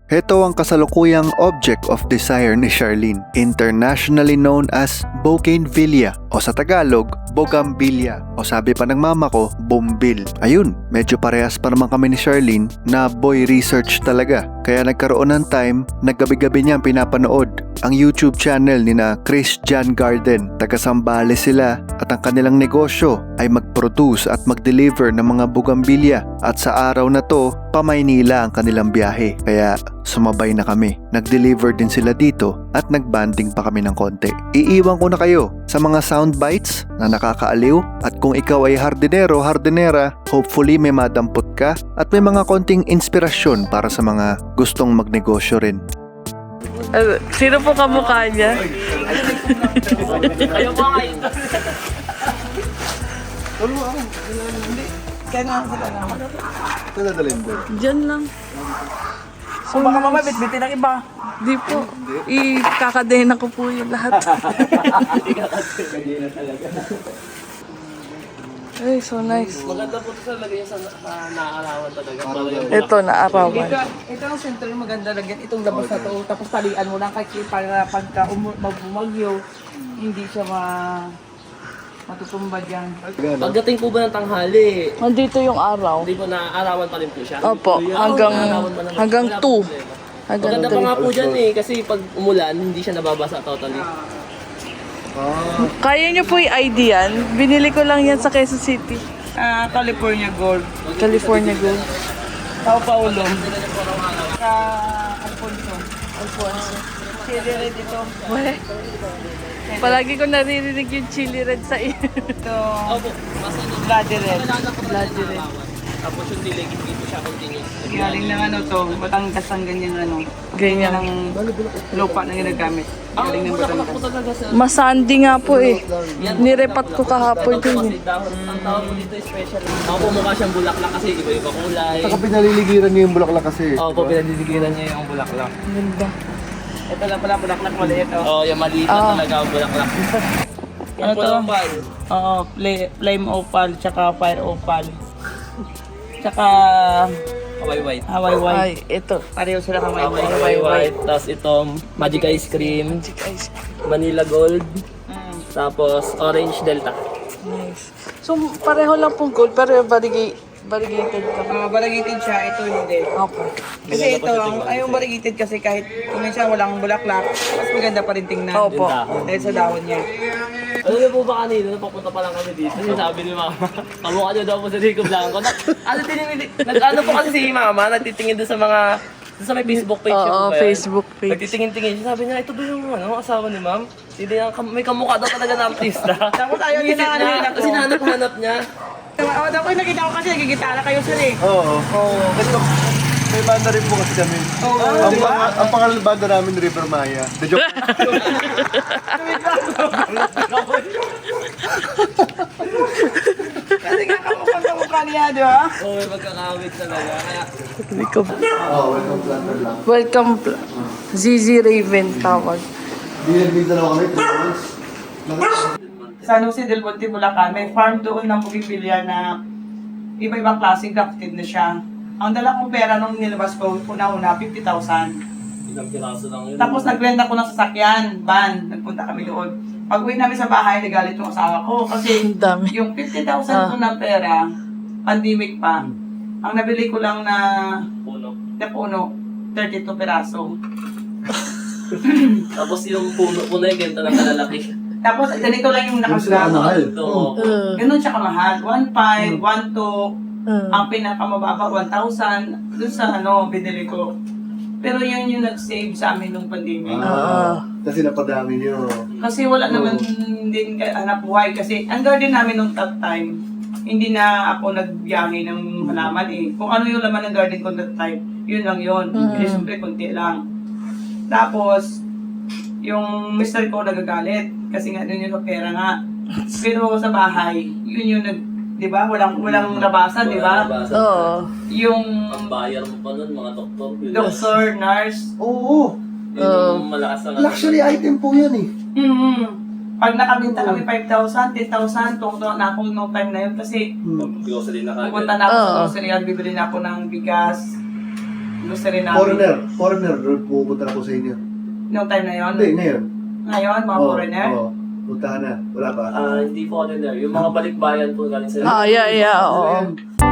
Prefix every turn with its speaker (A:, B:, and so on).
A: Heto ang kasalukuyang object of desire ni Charlene, internationally known as bougainvillea o sa Tagalog, bogambilya o sabi pa ng mama ko, bombil. Ayun, medyo parehas pa naman kami ni Charlene na boy research talaga. Kaya nagkaroon ng time, naggabi-gabi niyang pinapanood ang YouTube channel ni na Chris John Garden. Taga-Sambales sila at ang kanilang negosyo ay mag-produce at mag-deliver ng mga bugambilya. At sa araw na to, pa-Maynila ang kanilang biyahe. Kaya sumabay na kami. Nag-deliver din sila dito at nag-banding pa kami ng konti. Iiwan ko na kayo sa mga sound bites na nakakaaliw at kung ikaw ay hardinero, hardinera, hopefully may madampot ka at may mga konting inspirasyon para sa mga gustong magnegosyo rin.
B: Sino po kamukha niya?
C: Ayaw mo nga yun.
D: Kaya nga ako talaga.
A: Ito dadalhin ko.
B: Diyan lang.
D: So, baka mamaya bitbitin ng iba.
B: Di po. Ikakadena ko po yung lahat. Ay, so nice.
C: Maganda po ito sa lagay sa naaarawan talaga.
B: Ito, naarawan.
D: Ito ang center maganda lagyan. Itong labas na to. Tapos talian mo lang kasi para pagka bumagyo, hindi siya matutumba dyan.
C: Pagdating po ba ng tanghali,
B: Nandito yung araw.
C: hindi po naaarawan pa rin po siya?
B: Opo, hanggang 2. Hanggang
C: Maganda pa nga po dyan eh, kasi pag umulan, hindi siya nababasa totally.
B: Kaya niyo po i-ID yan? Binili ko lang yan sa Quezon City.
D: California Gold.
B: California Gold.
D: Sao Paulo. Sa Alfonso.
B: Alfonso.
D: Chili red ito.
B: Weh. Palagi ko naririnig yung chili red sa iyo.
D: Ito,
C: Opo, basta nung
D: bloody red.
B: Bloody red.
C: tapos yung dilig, hindi po siya continuous.
D: Galing ng ano to, Batangas ang ganyan ano.
B: Ganyan.
D: Ng lupa na ginagamit. Galing ng
C: Bulaklak po
D: Batangas.
C: talaga sa...
B: Masandi nga po eh. Nirepat ko kahapon
C: Bulaklak po
B: yun
C: kasi
B: eh.
C: dahon. Ang tawag po dito special. Ako po mukha siyang bulaklak kasi iba-iba kulay.
A: Saka pinaliligiran niyo yung bulaklak kasi.
C: Opo, pinadiligiran niya yung bulaklak.
B: Ganda.
D: Ito lang pala, bulaklak maliit oh.
C: Oo, yung maliit na talaga ang bulaklak.
D: Ano to?
C: Opal.
D: Oo, flame opal, tsaka fire opal. Tsaka
C: Hawaii white.
D: Hawaii white.
B: Ay, ito.
D: Pareho sila Hawaii white.
C: Hawaii white. Tapos itong magic ice cream,
B: Magic ice.
C: vanilla gold,
D: Mm.
C: tapos orange delta.
B: Nice. So, pareho lang pong gold, pero variegated ka.
D: Variegated siya, ito hindi.
B: Okay.
D: Kasi ito, yung variegated kasi kahit kung minsan walang bulaklak, mas maganda pa rin tingnan.
B: Opo.
D: Dahil sa dahon niya.
C: Ano niyo po ba kanina? Napapunta pa lang kami dito. Sabi ni Mama, kamukha niyo daw po sa Rico Blanco. Ano po kasi si Mama, nagtitingin doon sa may Facebook page niyo
B: Oo,
C: ba yan?
B: Facebook page.
C: Nagtitingin-tingin siya. Sabi niya, ito ba yung asawa ni Ma'am? Hindi niya, may kamukha daw talaga na artista.
D: Tapos ayaw niya na hanap
C: Kasi hanap niya.
D: Tapos nakita ko kasi nagigitara kayo sir eh.
A: Oo. Ito, may banda rin po kasi kami. Ang pangalan ng banda namin, River Maya. The joke.
D: Kasi nga kamukha niya, di ba?
C: Oo, may magkakawit talaga. Kaya,
B: Welcome, ZZ Raven tawag.
A: Binagminta na kami, 3 months.
D: San Jose del Monte, Bulacan, may farm doon ng bugimbilya na iba-ibang klaseng grafted na siya. Ang dala kong pera nung nilabas ko, una-una, 50,000.
C: ilang piraso lang yun.
D: Tapos nag-rent ako ng sasakyan, van, nagpunta kami doon. Pag uwi namin sa bahay, nagalit yung asawa ko kasi
B: Ang dami.
D: yung 50,000 ko na pera, pandemic pa. Ang nabili ko lang na puno, 32 peraso.
C: Tapos yung puno yung ganito lang kalalaki.
D: Tapos ganito lang yung nakagrab.
C: Ito.
D: Ganun siya kamahal. 1.5, 1.2, ang pinakamababa 1,000 dun sa binili ko. Pero yun yung nag-save sa amin nung pandemic.
A: Kasi napadami niyo.
D: Kasi wala naman din hanap buhay. Kasi ang garden namin nung that time, hindi na ako nagbiyahe ng halaman eh. Kung ano yung laman ng garden ko that time, yun lang yun. Hindi siyempre konti lang. Tapos, yung mister ko nagagalit. Kasi nga dun yung pera nga. Pero sa bahay, yun yung di ba? Walang labasan, di ba?
B: Oo.
D: Yung
C: Ang bayar mo pa nun, mga doktor.
D: doctor, nurse,
A: Oo.
C: Yung malakas na
A: Luxury item po yan eh.
D: Pag nakabinta kami 5,000, 10,000, tungtong na ako noong time na yun kasi
C: Grocery na kagad.
D: pupunta na ako sa grocery, bibili na ako ng bigas, grocery namin.
A: Foreigner, pupunta ako sa inyo.
D: Noong time na yon.
A: Hindi, ngayon.
D: Ngayon, mga foreigner.
A: Oo, puntahan na. Wala pa.
C: Hindi po ano na. Yung mga balikbayan po galing sa
B: Ah, yeah, oo.